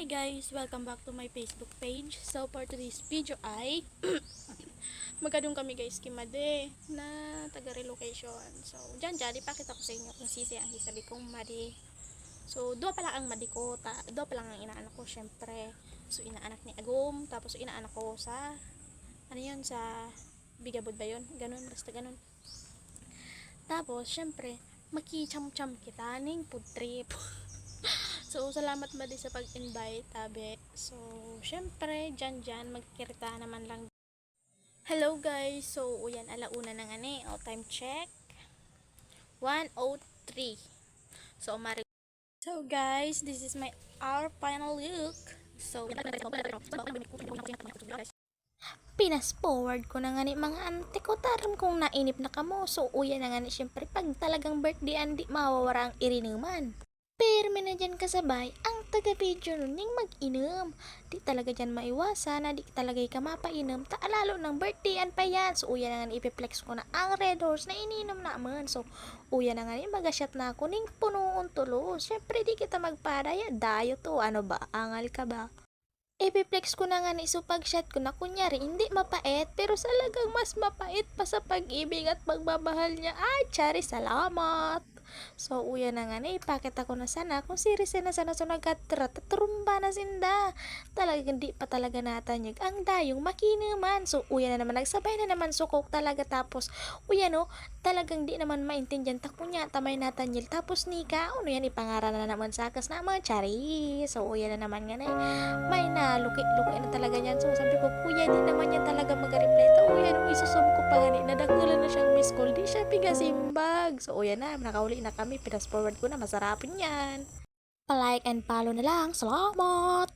Hi guys! Welcome back to my Facebook page. So for today's video ay magkadung kami guys kimade na taga relocation. So dyan ipakita ko sa inyo kung sisi ang hisabi kong madi. So dua pala ang madi ko, dua pala ang inaanak ko syempre. So inaanak ni Agum, tapos inaanak ko sa ano yun, sa Bigabod ba yun? Ganun, basta ganun. Tapos syempre makicham-cham kita ning food trip. So, salamat ba di sa pag-invite, abe. So, syempre, dyan, magkikita naman lang. Hello guys! So, uyan, alauna na nga ni. O, time check. 1:03. So, So, guys, this is our final look. So, pinas forward ko na nga ni mga ante ko taram kung nainip na kamo. So, uyan na nga ni, syempre, pag talagang birthday, di mawawara ang irinuman. Pero na dyan kasabay, ang taga-video nun yung mag-inom. Di talaga dyan maiwasan na di talaga ka mapainom. Taalalo ng birthdayan pa yan. So, uya na nga ipiplex ko na ang Red Horse na ininom naman. So, uya na nga mag-shot na ako ning punuon tulo. Syempre, di kita magpadaya. Dayo to. Ano ba? Angal ka ba? Ipiplex ko na nga ni so pag-shot ko na kunyari hindi mapait pero salagang mas mapait pa sa pag-ibig at pagmamahal niya. Ay, Chari, salamat! So, uya na nga ni, ipakita ko na sana kung seryoso na sana so nagkatrumba na sinda. Talagang di pa talaga natanyag ang dayong makinaman. So, uya na naman, nagsabay na naman sukok talaga tapos, uya no, talagang di naman maintindihan tako niya, tamay natanyag. Tapos nika, ano yan, ipangaran na naman sa akas na mga Chari. So, uya na naman nga na may naluki-luki na talaga niyan. So, sabi ko, kuya, di naman yan talaga mag-reply. Uya no, isusub ko pa nga ni, nadagdagan na siyang miss call, di siya pigasimbag. So, uya na, nakauli na kami, pinas forward ko na, masarapin yan. Pa-like and follow na lang, salamat!